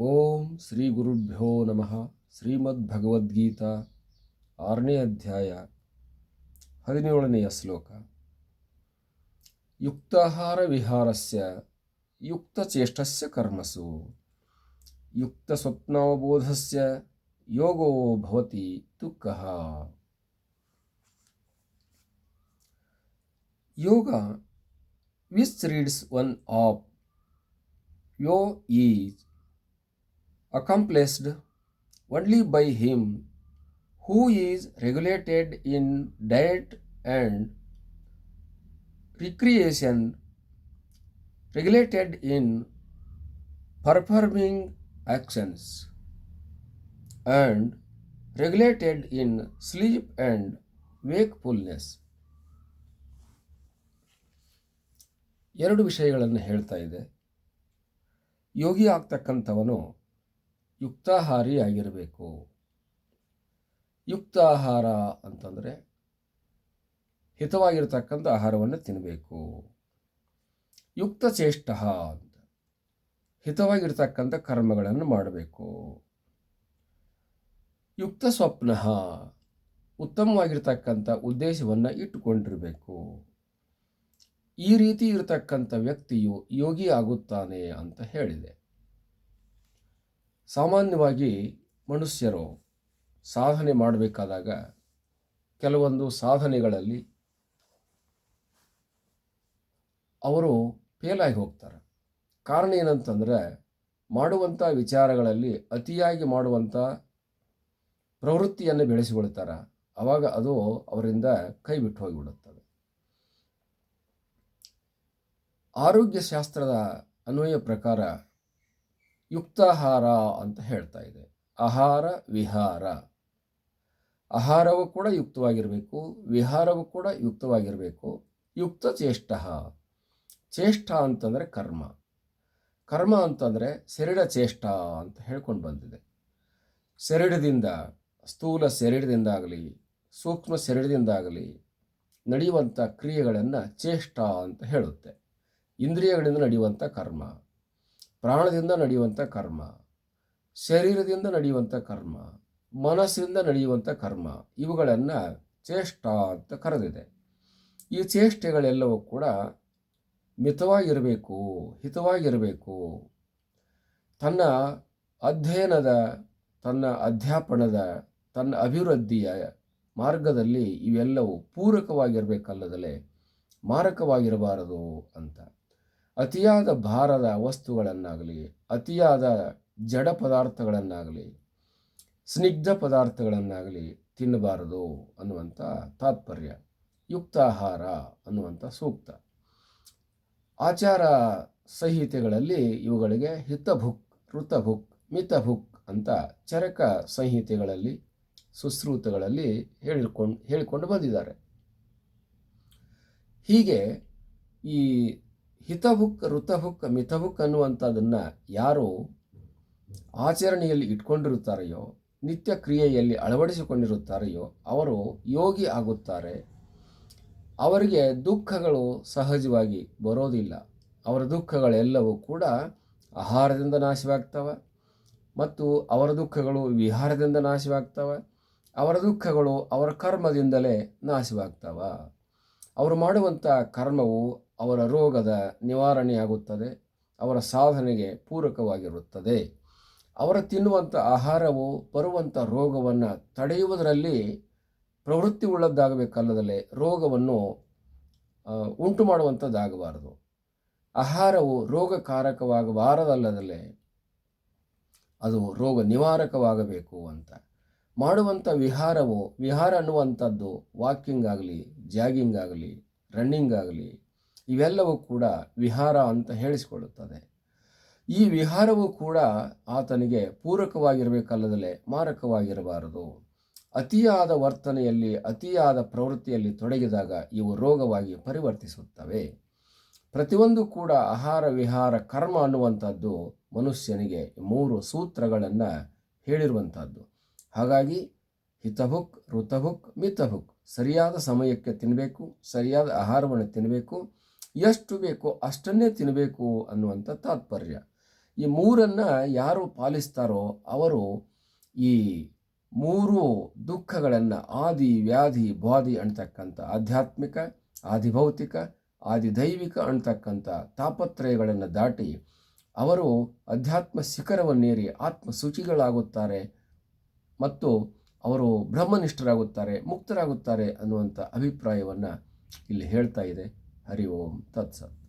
ಓಂ ಶ್ರೀ ಗುರುಭ್ಯೋ ನಮಃ. ಶ್ರೀಮದ್ ಭಗವದ್ಗೀತಾ 6ನೇ ಅಧ್ಯಾಯ 17ನೆಯ ಶ್ಲೋಕ. ಯುಕ್ತಾಹಾರ ವಿಹಾರಸ್ಯ ಯುಕ್ತಚೇಷ್ಟಸ್ಯ ಕರ್ಮಸು ಯುಕ್ತಸ್ವಪ್ನಾವಬೋಧಸ್ಯ ಯೋಗೋ ಭವತಿ ದುಃಖಃ. Yoga, which reads one of yo is accomplished only by him who is regulated in diet and recreation, regulated in performing actions, and regulated in sleep and wakefulness. ಎರಡು ವಿಷಯಗಳನ್ನು ಹೇಳ್ತಾ ಇದೆ. ಯೋಗಿ ಆಗ್ತಕ್ಕಂಥವನು ಯುಕ್ತಾಹಾರಿ ಆಗಿರಬೇಕು. ಯುಕ್ತಾಹಾರ ಅಂತಂದರೆ ಹಿತವಾಗಿರ್ತಕ್ಕಂಥ ಆಹಾರವನ್ನು ತಿನ್ನಬೇಕು. ಯುಕ್ತಚೇಷ್ಟ ಅಂತ ಹಿತವಾಗಿರ್ತಕ್ಕಂಥ ಕರ್ಮಗಳನ್ನು ಮಾಡಬೇಕು. ಯುಕ್ತ ಸ್ವಪ್ನ ಉತ್ತಮವಾಗಿರ್ತಕ್ಕಂಥ ಉದ್ದೇಶವನ್ನು ಇಟ್ಟುಕೊಂಡಿರಬೇಕು. ಈ ರೀತಿ ಇರತಕ್ಕಂಥ ವ್ಯಕ್ತಿಯು ಯೋಗಿ ಆಗುತ್ತಾನೆ ಅಂತ ಹೇಳಿದೆ. ಸಾಮಾನ್ಯವಾಗಿ ಮನುಷ್ಯರು ಸಾಧನೆ ಮಾಡಬೇಕಾದಾಗ ಕೆಲವೊಂದು ಸಾಧನೆಗಳಲ್ಲಿ ಅವರು ಫೇಲಾಗಿ ಹೋಗ್ತಾರೆ. ಕಾರಣ ಏನಂತಂದರೆ, ಮಾಡುವಂಥ ವಿಚಾರಗಳಲ್ಲಿ ಅತಿಯಾಗಿ ಮಾಡುವಂಥ ಪ್ರವೃತ್ತಿಯನ್ನು ಬೆಳೆಸಿಕೊಳ್ತಾರೆ. ಆವಾಗ ಅದು ಅವರಿಂದ ಕೈ ಬಿಟ್ಟು ಹೋಗಿಬಿಡುತ್ತದೆ. ಆರೋಗ್ಯ ಶಾಸ್ತ್ರದ ಅನ್ವಯ ಪ್ರಕಾರ ಯುಕ್ತಾಹಾರ ಅಂತ ಹೇಳ್ತಾ ಇದೆ. ಆಹಾರ ವಿಹಾರ, ಆಹಾರವೂ ಕೂಡ ಯುಕ್ತವಾಗಿರಬೇಕು, ವಿಹಾರವೂ ಕೂಡ ಯುಕ್ತವಾಗಿರಬೇಕು. ಯುಕ್ತ ಚೇಷ್ಟ, ಚೇಷ್ಟ ಅಂತಂದರೆ ಕರ್ಮ, ಕರ್ಮ ಅಂತಂದರೆ ಶರೀರ ಚೇಷ್ಟ ಅಂತ ಹೇಳ್ಕೊಂಡು ಬಂದಿದೆ. ಶರೀರದಿಂದ, ಸ್ಥೂಲ ಶರೀರದಿಂದಾಗಲಿ ಸೂಕ್ಷ್ಮ ಶರೀರದಿಂದಾಗಲಿ ನಡೆಯುವಂಥ ಕ್ರಿಯೆಗಳನ್ನು ಚೇಷ್ಟ ಅಂತ ಹೇಳುತ್ತೆ. ಇಂದ್ರಿಯಗಳಿಂದ ನಡೆಯುವಂಥ ಕರ್ಮ, ಪ್ರಾಣದಿಂದ ನಡೆಯುವಂಥ ಕರ್ಮ, ಶರೀರದಿಂದ ನಡೆಯುವಂಥ ಕರ್ಮ, ಮನಸ್ಸಿಂದ ನಡೆಯುವಂಥ ಕರ್ಮ, ಇವುಗಳನ್ನು ಚೇಷ್ಟ ಅಂತ ಕರೆದಿದೆ. ಈ ಚೇಷ್ಟೆಗಳೆಲ್ಲವೂ ಕೂಡ ಮಿತವಾಗಿರಬೇಕು, ಹಿತವಾಗಿರಬೇಕು. ತನ್ನ ಅಧ್ಯಯನದ, ತನ್ನ ಅಧ್ಯಾಪನದ, ತನ್ನ ಅಭಿವೃದ್ಧಿಯ ಮಾರ್ಗದಲ್ಲಿ ಇವೆಲ್ಲವೂ ಪೂರಕವಾಗಿರಬೇಕಲ್ಲದಲೇ ಮಾರಕವಾಗಿರಬಾರದು ಅಂತ. ಅತಿಯಾದ ಭಾರದ ವಸ್ತುಗಳನ್ನಾಗಲಿ, ಅತಿಯಾದ ಜಡ ಪದಾರ್ಥಗಳನ್ನಾಗಲಿ, ಸ್ನಿಗ್ಧ ಪದಾರ್ಥಗಳನ್ನಾಗಲಿ ತಿನ್ನಬಾರದು ಅನ್ನುವಂಥ ತಾತ್ಪರ್ಯ ಯುಕ್ತಾಹಾರ ಅನ್ನುವಂಥ ಸೂಕ್ತ. ಆಚಾರ ಸಂಹಿತೆಗಳಲ್ಲಿ ಇವುಗಳಿಗೆ ಹಿತಭುಕ್, ಋತಭುಕ್, ಮಿತಭುಕ್ ಅಂತ ಚರಕ ಸಂಹಿತೆಗಳಲ್ಲಿ, ಸುಶ್ರುತಗಳಲ್ಲಿ ಹೇಳಿಕೊಂಡು ಬಂದಿದ್ದಾರೆ. ಹೀಗೆ ಈ ಹಿತಭುಕ್, ಋತಭುಕ್, ಮಿತಭುಕ್ ಅನ್ನುವಂಥದ್ದನ್ನು ಯಾರು ಆಚರಣೆಯಲ್ಲಿ ಇಟ್ಕೊಂಡಿರುತ್ತಾರೆಯೋ, ನಿತ್ಯ ಕ್ರಿಯೆಯಲ್ಲಿ ಅಳವಡಿಸಿಕೊಂಡಿರುತ್ತಾರೆಯೋ ಅವರು ಯೋಗಿ ಆಗುತ್ತಾರೆ. ಅವರಿಗೆ ದುಃಖಗಳು ಸಹಜವಾಗಿ ಬರೋದಿಲ್ಲ. ಅವರ ದುಃಖಗಳೆಲ್ಲವೂ ಕೂಡ ಆಹಾರದಿಂದ ನಾಶವಾಗ್ತವೆ ಮತ್ತು ಅವರ ದುಃಖಗಳು ವಿಹಾರದಿಂದ ನಾಶವಾಗ್ತವೆ. ಅವರ ದುಃಖಗಳು ಅವರ ಕರ್ಮದಿಂದಲೇ ನಾಶವಾಗ್ತವೆ. ಅವರು ಮಾಡುವಂಥ ಕರ್ಮವು ಅವರ ರೋಗದ ನಿವಾರಣೆಯಾಗುತ್ತದೆ, ಅವರ ಸಾಧನೆಗೆ ಪೂರಕವಾಗಿರುತ್ತದೆ. ಅವರು ತಿನ್ನುವಂಥ ಆಹಾರವು ಬರುವಂಥ ರೋಗವನ್ನು ತಡೆಯುವುದರಲ್ಲಿ ಪ್ರವೃತ್ತಿ ಉಳ್ಳದ್ದಾಗಬೇಕಲ್ಲದಲೇ ರೋಗವನ್ನು ಉಂಟು ಮಾಡುವಂಥದ್ದಾಗಬಾರದು. ಆಹಾರವು ರೋಗಕಾರಕವಾಗಬಾರದಲ್ಲದಲೇ ಅದು ರೋಗ ನಿವಾರಕವಾಗಬೇಕು ಅಂತ. ಮಾಡುವಂಥ ವಿಹಾರವು, ವಿಹಾರ ಅನ್ನುವಂಥದ್ದು ವಾಕಿಂಗ್ ಆಗಲಿ, ಜಾಗಿಂಗ್ ಆಗಲಿ, ರನ್ನಿಂಗ್ ಆಗಲಿ, ಇವೆಲ್ಲವೂ ಕೂಡ ವಿಹಾರ ಅಂತ ಹೇಳಿಸಿಕೊಳ್ಳುತ್ತದೆ. ಈ ವಿಹಾರವೂ ಕೂಡ ಆತನಿಗೆ ಪೂರಕವಾಗಿರಬೇಕಲ್ಲದಲೇ ಮಾರಕವಾಗಿರಬಾರದು. ಅತಿಯಾದ ವರ್ತನೆಯಲ್ಲಿ, ಅತಿಯಾದ ಪ್ರವೃತ್ತಿಯಲ್ಲಿ ತೊಡಗಿದಾಗ ಇವು ರೋಗವಾಗಿ ಪರಿವರ್ತಿಸುತ್ತವೆ. ಪ್ರತಿಯೊಂದು ಕೂಡ ಆಹಾರ ವಿಹಾರ ಕರ್ಮ ಅನ್ನುವಂಥದ್ದು ಮನುಷ್ಯನಿಗೆ 3 ಸೂತ್ರಗಳನ್ನು ಹೇಳಿರುವಂಥದ್ದು. ಹಾಗಾಗಿ ಹಿತಭುಕ್, ಋತಭುಕ್, ಮಿತಭುಕ್, ಸರಿಯಾದ ಸಮಯಕ್ಕೆ ತಿನ್ನಬೇಕು, ಸರಿಯಾದ ಆಹಾರವನ್ನು ತಿನ್ನಬೇಕು, ಎಷ್ಟು ಬೇಕೋ ಅಷ್ಟನ್ನೇ ತಿನ್ನಬೇಕು ಅನ್ನುವಂಥ ತಾತ್ಪರ್ಯ. ಈ ಮೂರನ್ನು ಯಾರು ಪಾಲಿಸ್ತಾರೋ ಅವರು ಈ ಮೂರು ದುಃಖಗಳನ್ನು ಆದಿ ವ್ಯಾಧಿ ಬಾಧಿ ಅಂತಕ್ಕಂಥ ಆಧ್ಯಾತ್ಮಿಕ ಆದಿಭೌತಿಕ ಆದಿದೈವಿಕ ಅಂತಕ್ಕಂಥ ತಾಪತ್ರಯಗಳನ್ನು ದಾಟಿ ಅವರು ಅಧ್ಯಾತ್ಮ ಶಿಖರವನ್ನೇರಿ ಆತ್ಮಶುಚಿಗಳಾಗುತ್ತಾರೆ ಮತ್ತು ಅವರು ಬ್ರಹ್ಮನಿಷ್ಠರಾಗುತ್ತಾರೆ, ಮುಕ್ತರಾಗುತ್ತಾರೆ ಅನ್ನುವಂಥ ಅಭಿಪ್ರಾಯವನ್ನು ಇಲ್ಲಿ ಹೇಳ್ತಾ ಇದೆ. ಹರಿ ಓಂ ತತ್ಸತ್.